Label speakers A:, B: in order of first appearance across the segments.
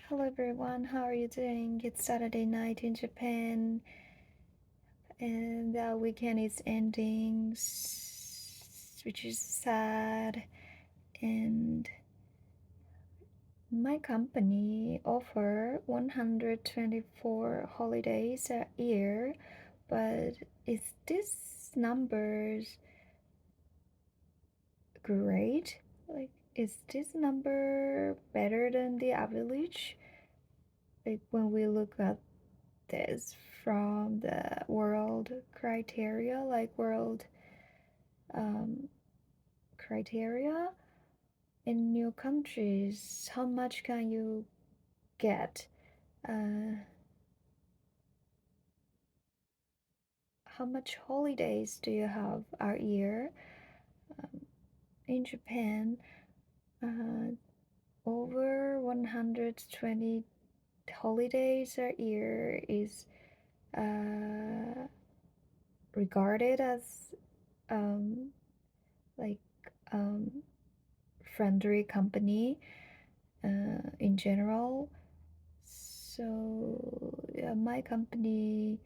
A: Hello everyone, how are you doing? It's Saturday night in Japan and the weekend is ending, which is sad. And my company offer 124 holidays a year, but is this numbers great? Like, is this number better than the average? Like when we look at this from the world criteria, like world um, criteria in new countries, how much can you get? Uh, how much holidays do you have a year? Um, in Japan, uh, over 120 holidays a year is uh, regarded as um, like um, friendly company in general. So yeah, my company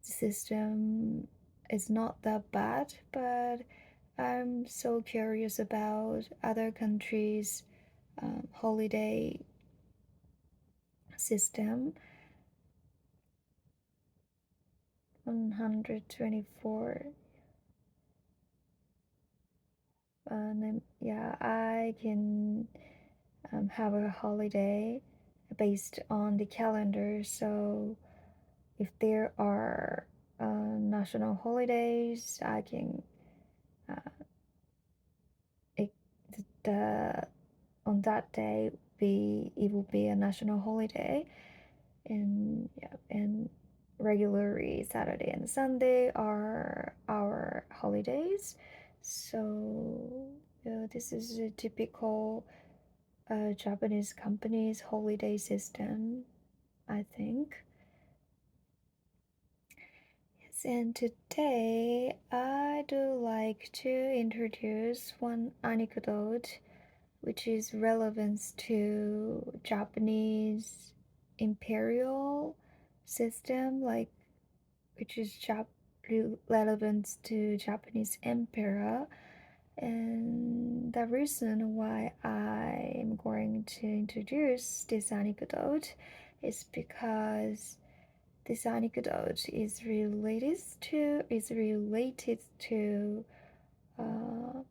A: system is not that bad, but I'm so curious about other countries' holiday system. 124. And yeah, I can have a holiday based on the calendar. So if there are national holidays, I can uh, it, the on that day be it will be a national holiday, and yeah, and regularly Saturday and Sunday are our holidays. So this is a typical Japanese company's holiday system, I think. Yes, and today I do like to introduce one anecdote which is relevant to Japanese imperial system, like which is relevant to Japanese emperor. And the reason why I am going to introduce this anecdote is because this anecdote is related to uh,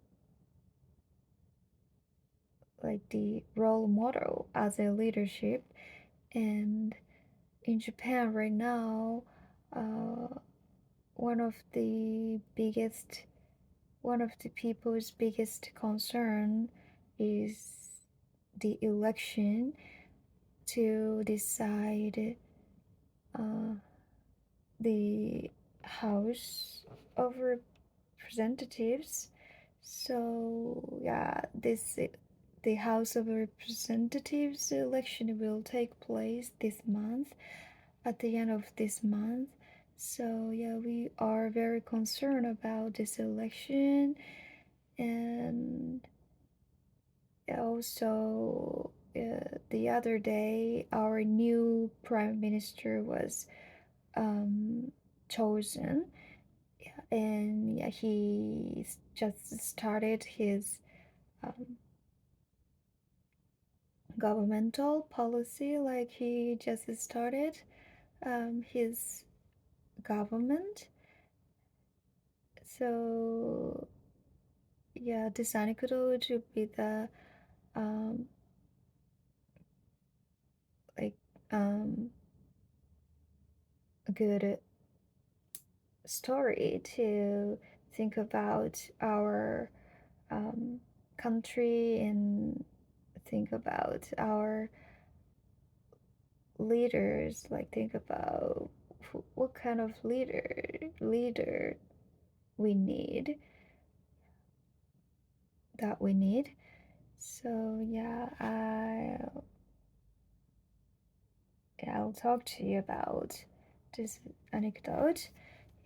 A: like the role model as a leadership. And in Japan right now, uh, one of the biggest one of the people's biggest concern is the election to decide uh, the House of Representatives. So yeah, this the House of Representatives election will take place this month, at the end of this month. So yeah, we are very concerned about this election. And also the other day our new prime minister was um, chosen. Yeah, and yeah, he just started his um, governmental policy, like he just started his government. So yeah, this anecdote would be the um, like um, a good story to think about our um, country and think about our leaders, like think about what kind of leader we need that we need. So yeah, I'll talk to you about this anecdote.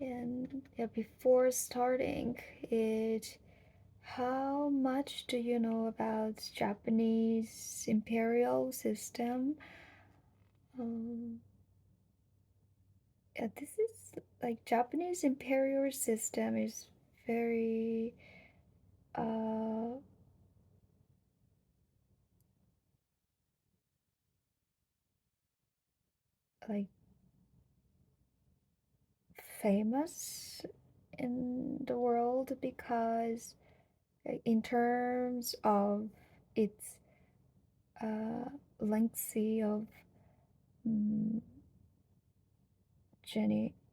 A: And yeah, before starting it, how much do you know about Japanese imperial system? Um, yeah, this is like Japanese imperial system is very uh like famous in the world because in terms of its uh lengthy of mm,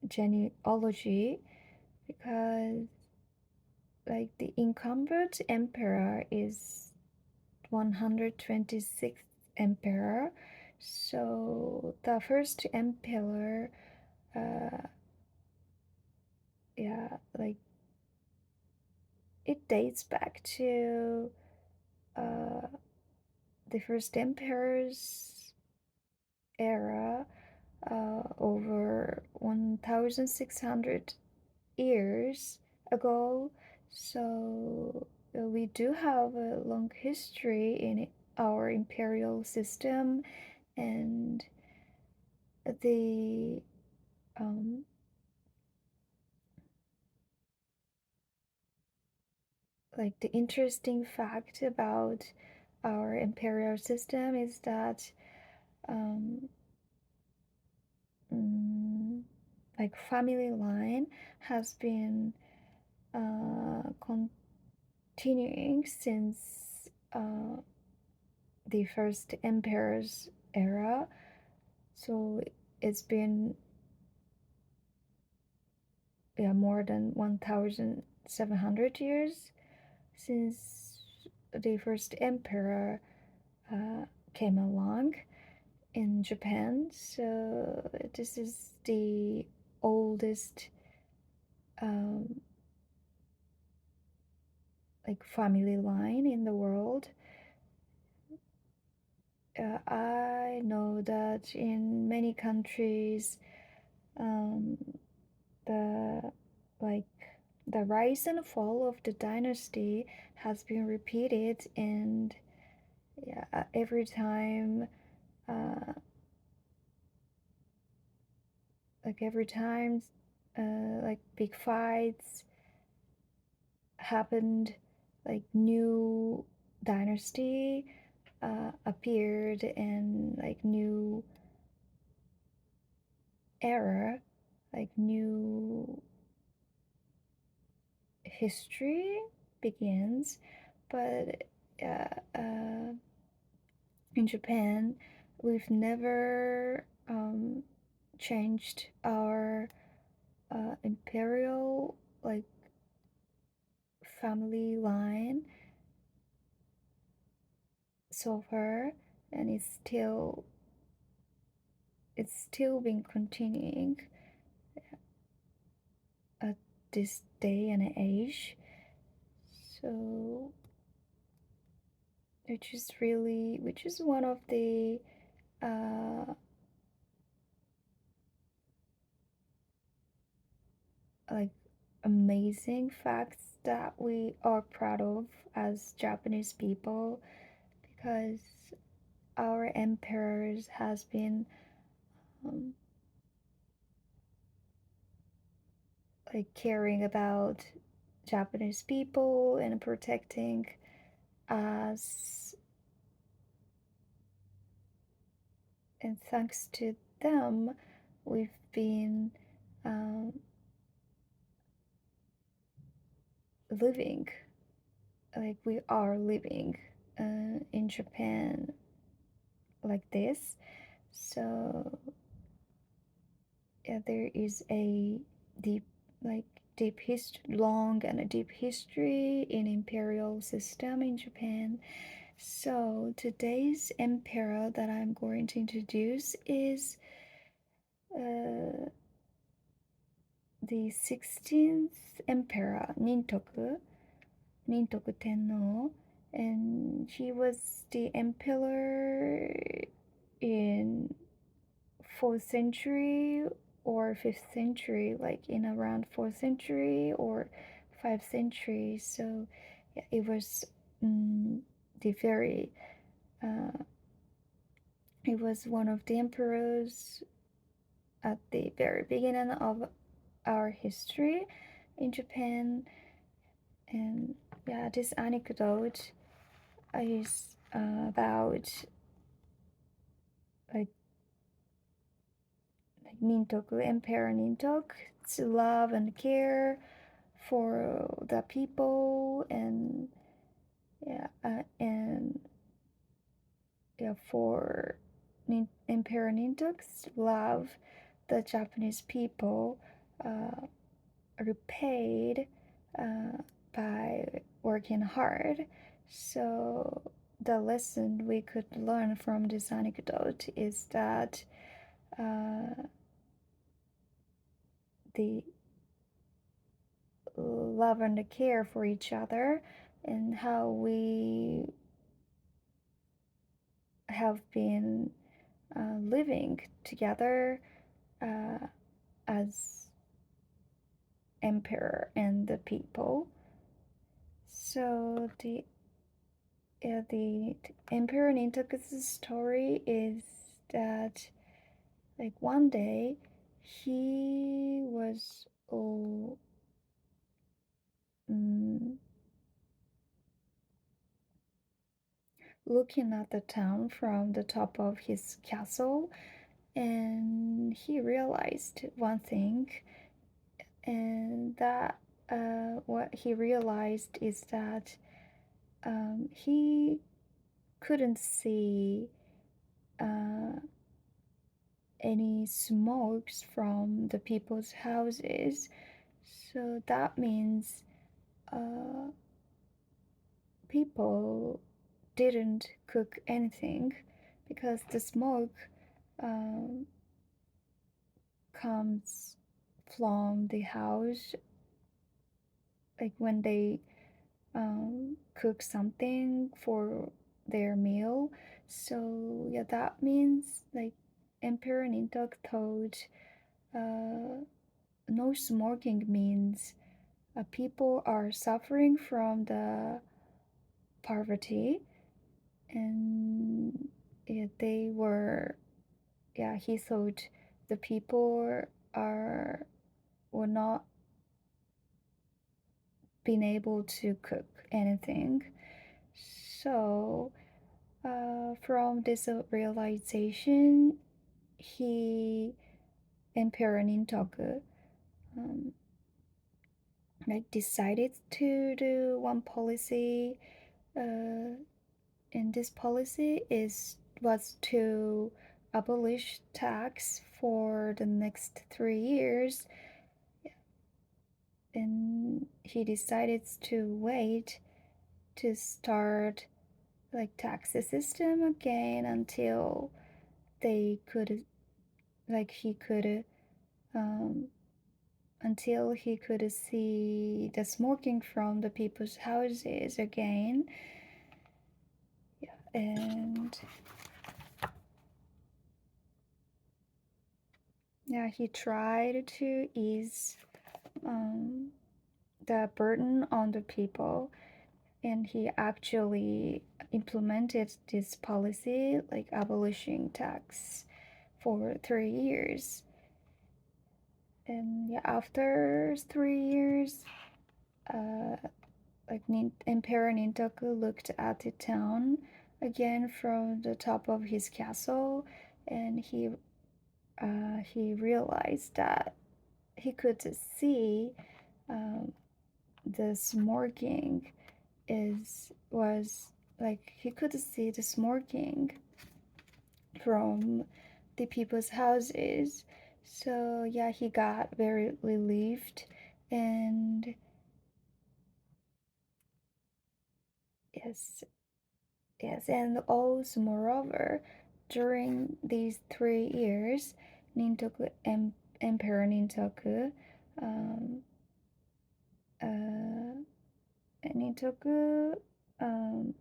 A: genealogy, because like the incumbent emperor is 126th emperor. So the first emperor, uh, yeah, like it dates back to uh, the first emperor's era, over 1,600 years ago. So we do have a long history in our imperial system, and the um, like the interesting fact about our imperial system is that um, mm, like family line has been continuing since the first emperor's era. So it's been, yeah, more than 1,700 years since the first emperor uh, came along in Japan. So this is the oldest um, like family line in the world. I know that in many countries, um, the like the rise and fall of the dynasty has been repeated, and yeah, every time, uh, every time, like big fights happened, like new dynasty appeared, and like new era, like new history begins. But in Japan, we've never changed our imperial like family line so far, and it's still been continuing at this day and age. So which is one of the uh, like amazing facts that we are proud of as Japanese people, because our emperors has been um, like caring about Japanese people and protecting us, and thanks to them, we've been um, living like we are living in Japan like this. So yeah, there is a deep, like long and a deep history in imperial system in Japan. So today's emperor that I'm going to introduce is uh, the 16th emperor Nintoku Tenno, and he was the emperor in 4th century or 5th century, like in around 4th century or 5th century. So yeah, it was the very uh, He was one of the emperors at the very beginning of our history in Japan. And yeah, this anecdote is about like, Nintoku, Emperor Nintoku's love and care for the people, and yeah, and yeah, for Emperor Nintoku's love, the Japanese people uh, repaid uh, by working hard. So the lesson we could learn from this anecdote is that the love and the care for each other, and how we have been living together uh, as emperor and the people. So the Emperor Nintoku's story is that, like, one day he was mm, looking at the town from the top of his castle, and he realized one thing, and that what he realized is that he couldn't see uh, any smokes from the people's houses. So that means uh, people didn't cook anything, because the smoke um, comes from the house, like when they cook something for their meal. So yeah, that means, like, Emperor Nintok thought no smoking means people are suffering from the poverty, and yeah, they were, yeah, he thought the people are were not being able to cook anything. So from this realization, he Emperor Nintoku um, like decided to do one policy, uh, and this policy is was to abolish tax for the next 3 years, and he decided to wait to start, like, tax system again until they could, like, he could um, until he could see the smoking from the people's houses again. Yeah, and yeah, he tried to ease um, the burden on the people, and he actually implemented this policy, like abolishing tax for 3 years. And yeah, after 3 years, uh, like Emperor Nintoku looked at the town again from the top of his castle, and he realized that he could see um, the smoking is was like he could see the smoking from the people's houses. So yeah, he got very relieved, and yes, yes, and also moreover, during these 3 years, Nintoku Emperor Nintoku, um, uh, Nintoku, um,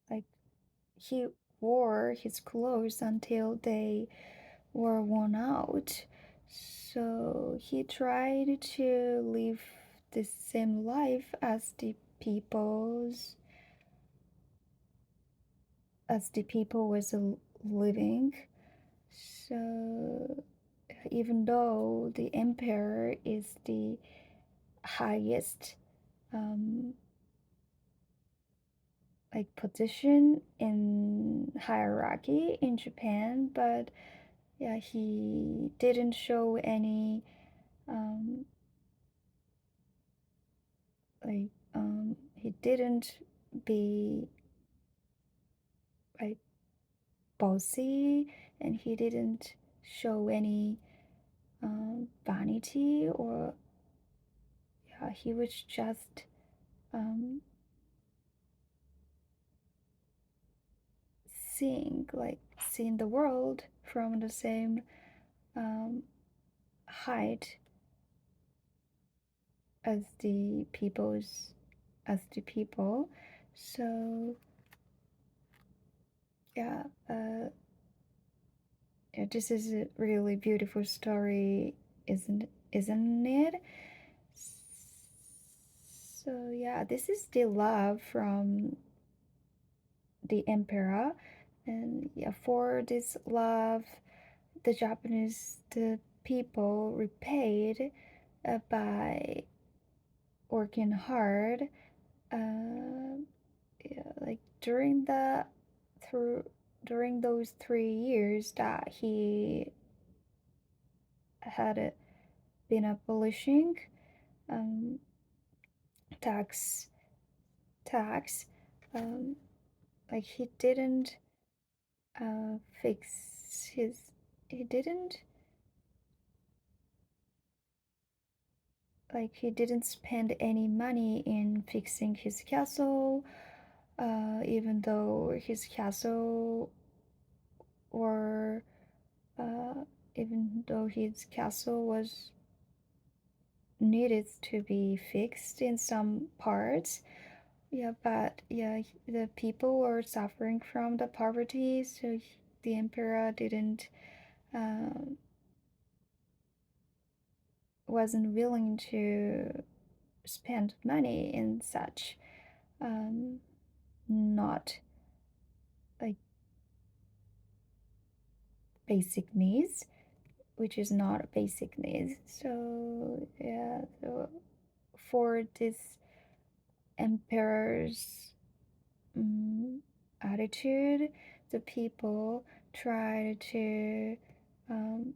A: like, he wore his clothes until they were worn out. So he tried to live the same life as the peoples. as the people was living. So even though the emperor is the highest um, like position in hierarchy in Japan, but yeah, he didn't show any um, he didn't be like bossy, and he didn't show any vanity, or yeah, he was just um, seeing the world from the same um, height as the people. So yeah, yeah, this is a really beautiful story, isn't it? So yeah, this is the love from the emperor, and yeah, for this love, the people repaid by working hard. Yeah, like through during those 3 years that he had been abolishing um, tax tax, um, like fix his he didn't he didn't spend any money in fixing his castle, even though his castle or uh, even though his castle was needed to be fixed in some parts. Yeah, but yeah, the people were suffering from the poverty, so the emperor didn't um, wasn't willing to spend money in such um, not like basic needs, which is not basic needs. So yeah, so for this emperor's um, attitude, the people tried to um,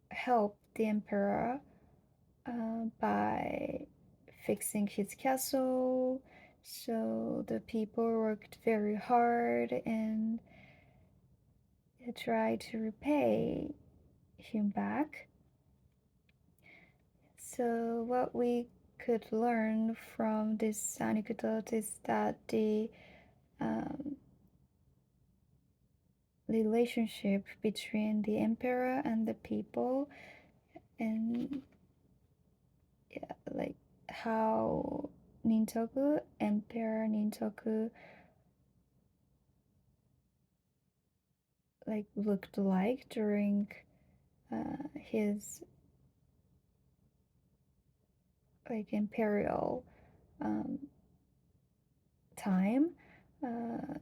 A: help the emperor by fixing his castle. So the people worked very hard and tried to repay him back. So, what we could learn from this anecdote is that the um, relationship between the emperor and the people, and yeah, like how Emperor Nintoku, like looked like during his like imperial um, time, uh,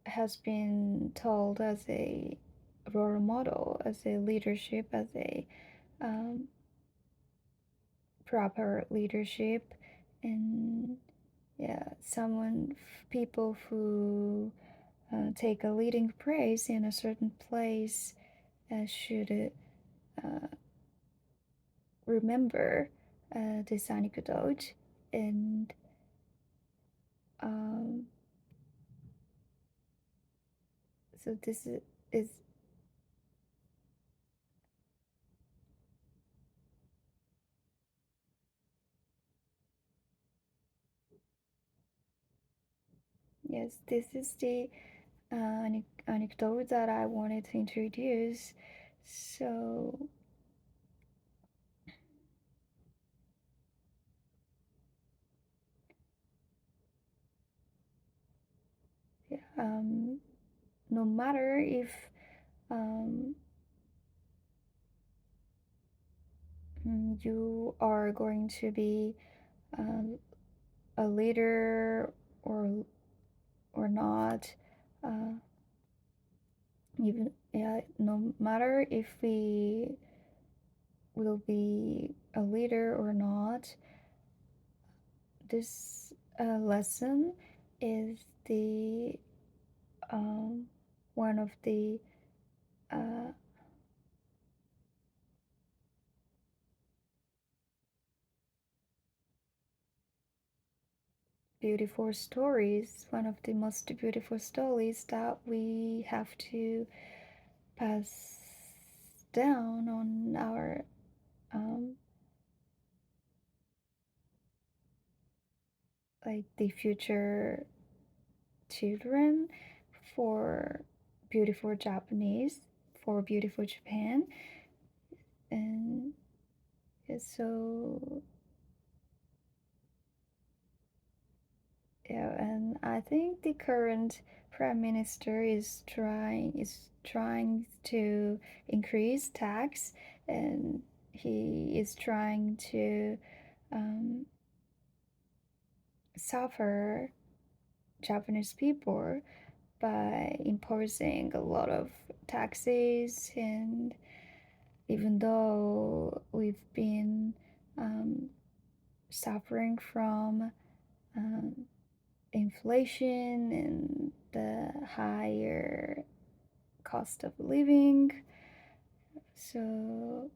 A: has been told as a role model, as a leadership, as a um, proper leadership, and yeah, people who take a leading place in a certain place should uh, remember this anecdote, and um, so is yes, this is the anecdote that I wanted to introduce. So yeah, no matter if um, you are going to be um, a leader or or not, uh, even yeah, no matter if we will be a leader or not, this lesson is the um, one of the uh, beautiful stories, one of the most beautiful stories that we have to pass down on our um, like the future children for beautiful Japanese, for beautiful Japan. And so yeah, and I think the current prime minister is trying to increase tax, and he is trying to um, suffer Japanese people by imposing a lot of taxes. And even though we've been um, suffering from um, inflation and the higher cost of living, so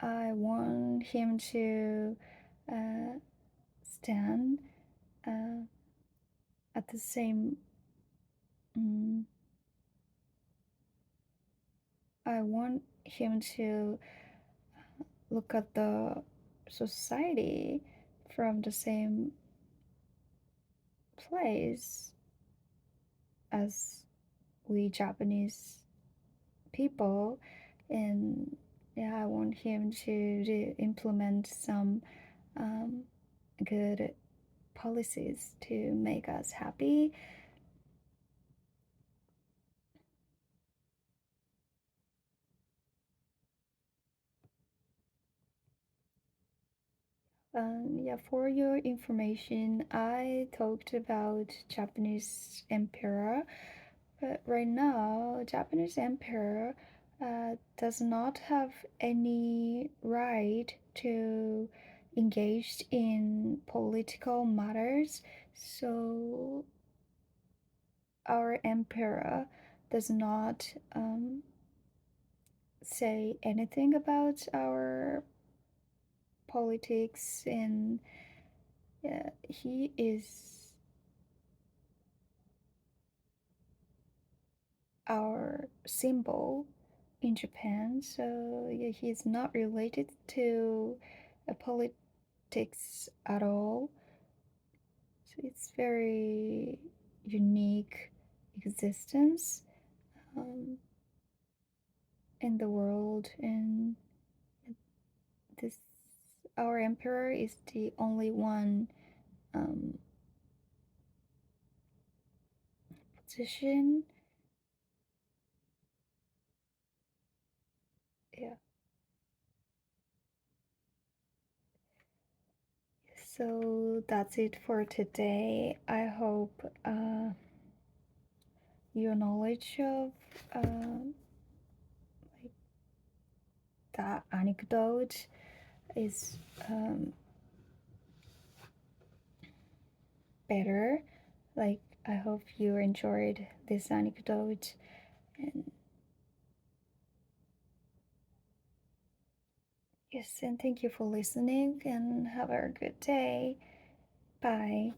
A: I want him to uh, stand uh, at the same. Mm, I want him to look at the society from the same place as we Japanese people. And yeah, I want him to implement some um, good policies to make us happy. Yeah, for your information, I talked about Japanese emperor, but right now, Japanese emperor does not have any right to engage in political matters. So our emperor does not say anything about our politics, and he is our symbol in Japan. So yeah, he's not related to politics at all. So it's very unique existence um, in the world, and this our emperor is the only one um, position. Yeah. So that's it for today. I hope your knowledge of like that anecdote is better. Like, I hope you enjoyed this anecdote. And yes, and thank you for listening, and have a good day. Bye.